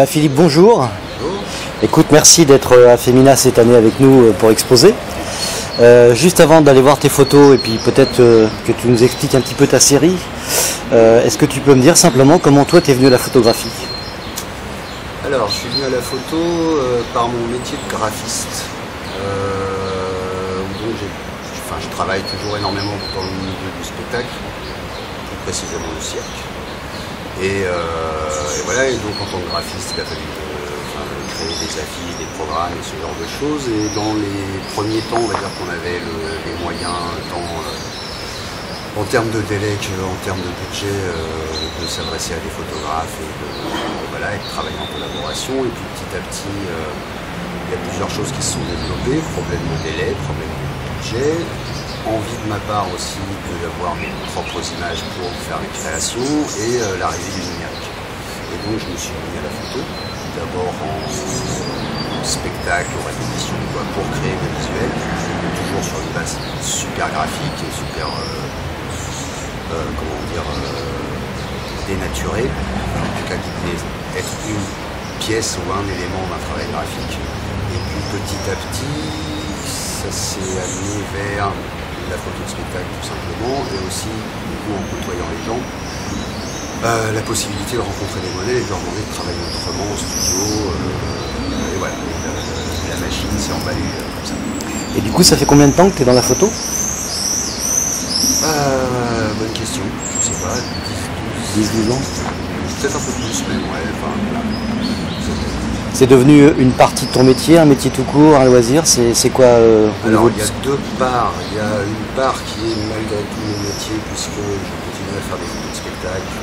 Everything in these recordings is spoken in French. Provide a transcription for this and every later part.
Philippe, bonjour. Bonjour. Écoute, merci d'être à Femina cette année avec nous pour exposer. Juste avant d'aller voir tes photos et puis peut-être que tu nous expliques un petit peu ta série, est-ce que tu peux me dire simplement comment toi tu es venu à la photographie? Alors, je suis venu à la photo par mon métier de graphiste. Donc je travaille toujours énormément dans le milieu du spectacle, plus précisément le cirque. Et voilà, et donc en tant que graphiste, il a fallu créer des affiches, des programmes et ce genre de choses. Et dans les premiers temps, on va dire qu'on avait les moyens, tant en termes de délai qu'en termes de budget, de s'adresser à des photographes et de travailler en collaboration. Et puis petit à petit, il y a plusieurs choses qui se sont développées, problème de délai, problème de budget, envie de ma part aussi d'avoir mes propres images pour faire les créations et l'arrivée du numérique. Et donc je me suis mis à la photo, d'abord en spectacle, en répétition, pour créer des visuels, toujours sur une base super graphique et super, dénaturée, en tout cas qui pouvait être une pièce ou un élément d'un travail graphique. Et puis petit à petit, ça s'est amené vers la photo de spectacle tout simplement, et aussi du coup, en côtoyant les gens, la possibilité de rencontrer des modèles et de leur demander de travailler autrement en studio, et voilà, la machine s'est emballée comme ça. Et du coup, ça fait combien de temps que tu es dans la photo? Bonne question, je sais pas, 10-12 ans? Peut-être un peu plus même, ouais, voilà. C'est devenu une partie de ton métier, un métier tout court, un loisir, c'est quoi Alors il y a deux parts. Il y a une part qui est malgré tout mon métier, puisque je continue à faire des photos de spectacle,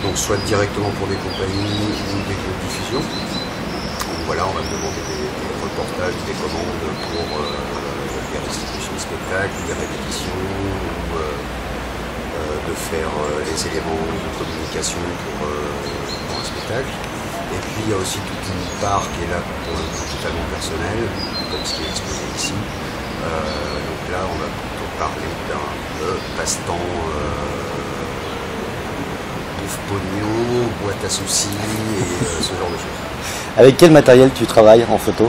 donc soit directement pour des compagnies ou des groupes de diffusion. Donc voilà, on va me demander des reportages, des commandes pour des restitutions de spectacles, des répétitions, ou de faire les éléments de communication pour un spectacle. Et puis il y a aussi toute une part qui est là pour le coup totalement personnelle, comme ce qui est exposé ici. Donc là on va plutôt parler d'un passe-temps bouffe pognon, boîte à soucis et ce genre de choses. Avec quel matériel tu travailles en photo?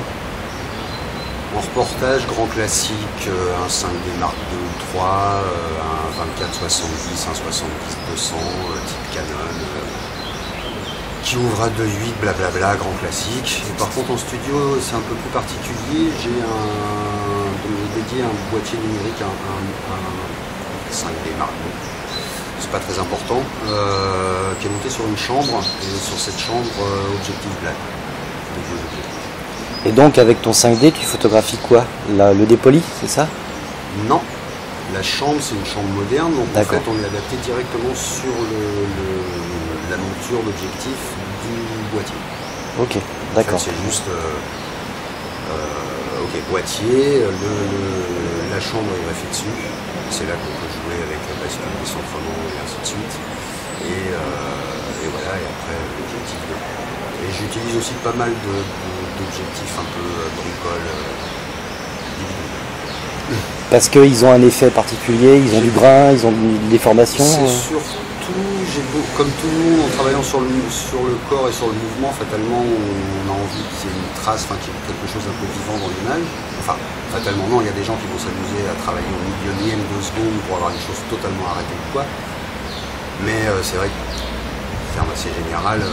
En reportage, grand classique, un 5D Mark II ou 3, un 24-70, un 70-200, type Canon, qui ouvre à 2.8, blablabla, grand classique. Et par contre en studio c'est un peu plus particulier, j'ai dédié un boîtier numérique, un 5D Mark II, c'est pas très important, qui est monté sur une chambre, et sur cette chambre objectif black. Et donc avec ton 5D, tu photographies quoi? Le dépoli, c'est ça? Non, la chambre c'est une chambre moderne, donc en fait on est adapté directement sur la monture d'objectif du boîtier. Ok, d'accord. En fait, c'est juste boîtier, la chambre est greffée dessus, c'est là qu'on peut jouer avec la bascule, les centrements et ainsi de suite. Et voilà, et après l'objectif. Et j'utilise aussi pas mal d'objectifs un peu bricole. Parce qu'ils ont un effet particulier, ils ont du grain, ils ont une déformation. C'est surtout, comme tout le monde, en travaillant sur le corps et sur le mouvement, fatalement on a envie qu'il y ait une trace, qu'il y ait quelque chose d'un peu vivant dans l'image. Enfin, fatalement non, il y a des gens qui vont s'amuser à travailler au millionième de seconde pour avoir une chose totalement arrêtée ou quoi. Mais c'est vrai que, en termes assez général, on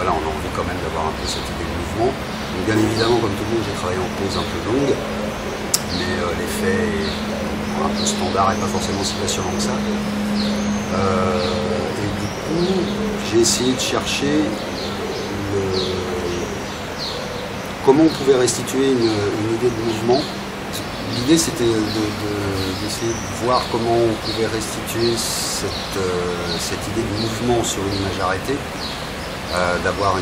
a envie quand même d'avoir un peu cette idée de mouvement. Donc bien évidemment, comme tout le monde, j'ai travaillé en pause un peu longue, mais l'effet est un peu standard et pas forcément si passionnant que ça. Et du coup, j'ai essayé de chercher comment on pouvait restituer une idée de mouvement. L'idée c'était d'essayer de voir comment on pouvait restituer cette idée de mouvement sur une image arrêtée, d'avoir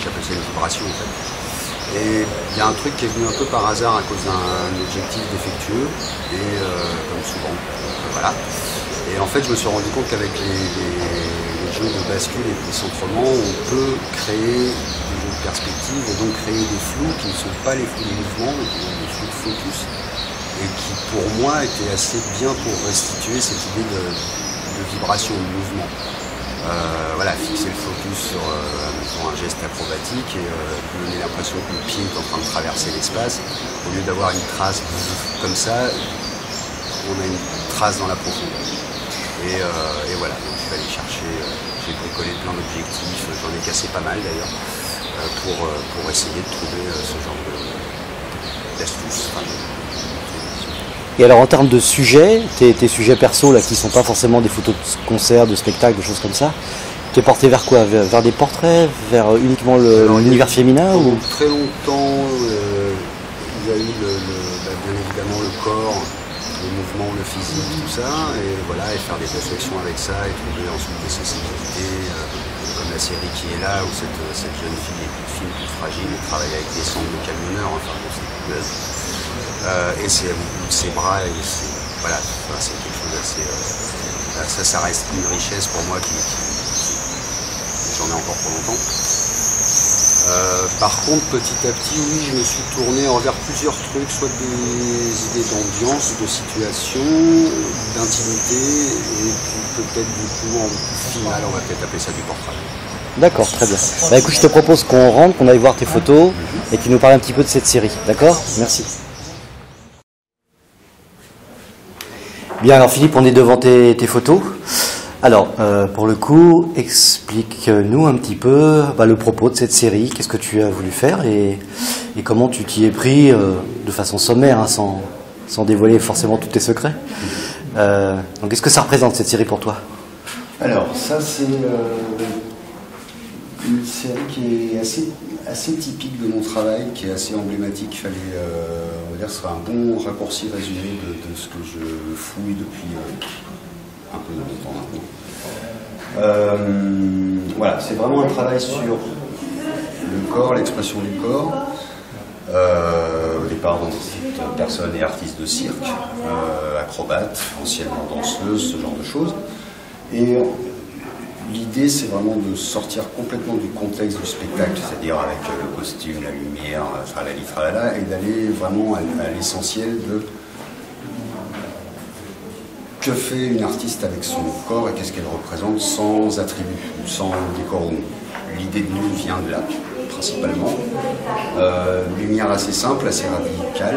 j'appelle ça une vibration en fait. Et il y a un truc qui est venu un peu par hasard à cause d'un objectif défectueux, et comme souvent, voilà. Et en fait je me suis rendu compte qu'avec les jeux de bascule et de centrement, on peut créer des jeux de perspective et donc créer des flous qui ne sont pas les flous de mouvement, mais qui sont des flous de focus, et qui pour moi étaient assez bien pour restituer cette idée de vibration, de mouvement. Voilà, fixer le focus sur un geste acrobatique et donner l'impression que le pied est en train de traverser l'espace. Au lieu d'avoir une trace comme ça, on a une trace dans la profondeur. Et voilà, donc je vais aller chercher, j'ai bricolé plein d'objectifs, j'en ai cassé pas mal d'ailleurs, pour essayer de trouver ce genre d'astuces. Et alors en termes de sujets, tes sujets perso là, qui ne sont pas forcément des photos de concerts, de spectacles, de choses comme ça, tu es porté vers quoi? Vers des portraits? Vers uniquement l'univers féminin ou... Très longtemps, il y a eu bien évidemment le corps, le mouvement, le physique, tout ça, et voilà, et faire des réflexions avec ça, et trouver ensuite des sensibilités, comme la série qui est là, où cette jeune fille est toute fine, toute fragile, et travaille avec des cendres de camionneurs, enfin bon, et c'est au bout de ses bras, et voilà, c'est quelque chose d'assez... ça reste une richesse pour moi j'en ai encore pour longtemps. Par contre, petit à petit, oui, je me suis tourné envers plusieurs trucs, soit des idées d'ambiance, de situation, d'intimité, et puis peut-être du coup, en finale, on va peut-être appeler ça du portrait. D'accord, très bien. Bah écoute, je te propose qu'on rentre, qu'on aille voir tes photos, et que tu nous parles un petit peu de cette série, d'accord? Merci. Bien, alors Philippe, on est devant tes photos. Alors, pour le coup, explique-nous un petit peu le propos de cette série, qu'est-ce que tu as voulu faire et comment tu t'y es pris de façon sommaire, hein, sans dévoiler forcément tous tes secrets. Donc, qu'est-ce que ça représente cette série pour toi? Alors, ça c'est une série qui est assez typique de mon travail, qui est assez emblématique. Il fallait, on va dire, ce sera un bon raccourci résumé de ce que je fouille depuis un peu de longtemps maintenant. Voilà, c'est vraiment un travail sur le corps, l'expression du corps. Au départ, donc, cette personne est artiste de cirque, acrobate, anciennement danseuse, ce genre de choses. Et l'idée, c'est vraiment de sortir complètement du contexte du spectacle, c'est-à-dire avec le costume, la lumière, tralali, tralala, et d'aller vraiment à l'essentiel de que fait une artiste avec son corps et qu'est-ce qu'elle représente sans attribut, sans décorum. L'idée de nous vient de là, principalement. Lumière assez simple, assez radicale.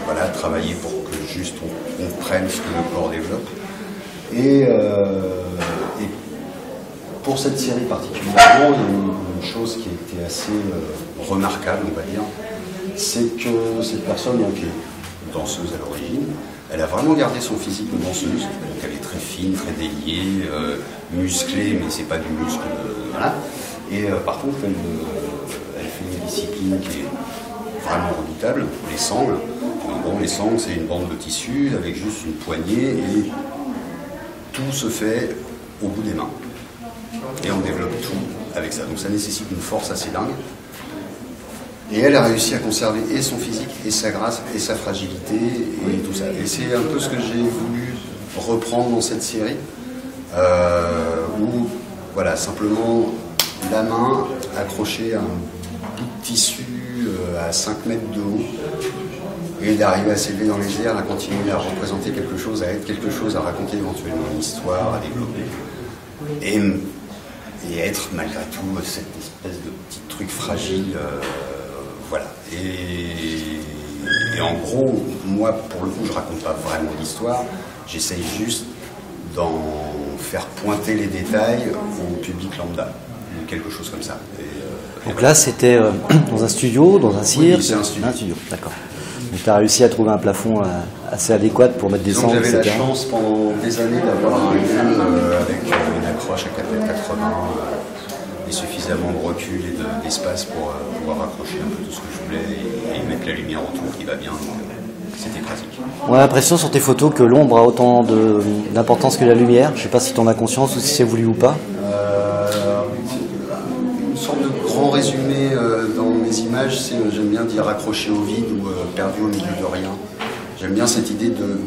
Voilà, travailler pour que juste on prenne ce que le corps développe. Et pour cette série particulièrement, il y a une chose qui a été assez remarquable, on va dire, c'est que cette personne, donc, est danseuse à l'origine, elle a vraiment gardé son physique de danseuse, donc elle est très fine, très déliée, musclée, mais c'est pas du muscle, voilà. Et par contre, elle fait une discipline qui est vraiment redoutable, les sangles. Donc, bon, les sangles, c'est une bande de tissu avec juste une poignée et tout se fait au bout des mains. Et on développe tout avec ça. Donc ça nécessite une force assez dingue. Et elle a réussi à conserver et son physique, et sa grâce, et sa fragilité, et tout ça. Et c'est un peu ce que j'ai voulu reprendre dans cette série, où, voilà, simplement la main accrochée à un bout de tissu à 5 mètres de haut, et d'arriver à s'élever dans les airs, à continuer à représenter quelque chose, à être quelque chose, à raconter éventuellement une histoire, à développer. Et être malgré tout cette espèce de petit truc fragile, voilà. Et en gros, moi, pour le coup, je raconte pas vraiment l'histoire, j'essaye juste d'en faire pointer les détails au public lambda, ou quelque chose comme ça. Donc là, c'était dans un studio, dans un cirque? Oui, c'est un studio. Un studio, d'accord. Donc tu as réussi à trouver un plafond assez adéquat pour mettre des sangles, etc. J'avais la chance pendant des années d'avoir un lieu avec une accroche à 4,80 m et suffisamment de recul et d'espace pour pouvoir accrocher un peu tout ce que je voulais et mettre la lumière autour qui va bien. C'était pratique. On a l'impression sur tes photos que l'ombre a autant d'importance que la lumière. Je ne sais pas si tu en as conscience ou si c'est voulu ou pas. Une sorte de grand résumé dans mes images, c'est j'aime bien dire accroché au vide ou perdu au milieu de rien. J'aime bien cette idée que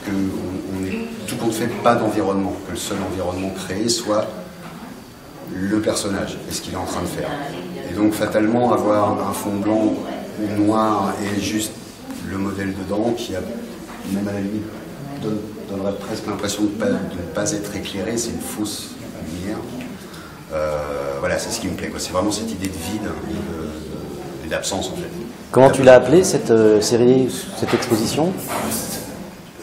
on est tout compte fait pas d'environnement, que le seul environnement créé soit le personnage et ce qu'il est en train de faire. Et donc fatalement avoir un fond blanc ou noir et juste le modèle dedans qui a même à la limite donnerait presque l'impression de ne pas être éclairé, c'est une fausse lumière. Voilà, c'est ce qui me plaît, quoi. C'est vraiment cette idée de vide et d'absence en fait. Comment tu l'as appelé cette série, cette exposition?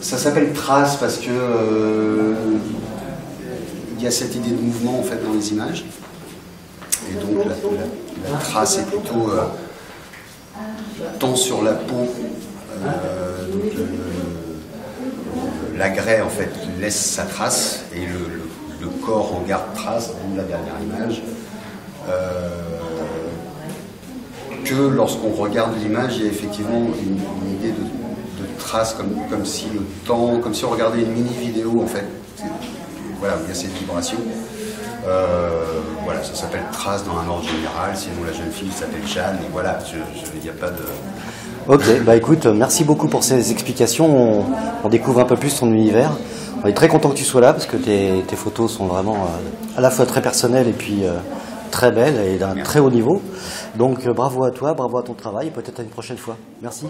Ça s'appelle Trace parce que il y a cette idée de mouvement en fait dans les images. Et donc la trace est plutôt tant sur la peau, donc la grès en fait laisse sa trace et le corps en garde trace dans la dernière image. Que lorsqu'on regarde l'image, il y a effectivement une idée de trace comme si le temps, comme si on regardait une mini vidéo en fait. Voilà, il y a cette vibration. Voilà, ça s'appelle Trace dans un ordre général, sinon la jeune fille s'appelle Jeanne, et voilà, il n'y a pas de... Ok, bah écoute, merci beaucoup pour ces explications, on découvre un peu plus ton univers. On est très content que tu sois là, parce que tes photos sont vraiment à la fois très personnelles et puis très belles et d'un très haut niveau. Donc bravo à toi, bravo à ton travail, et peut-être à une prochaine fois. Merci.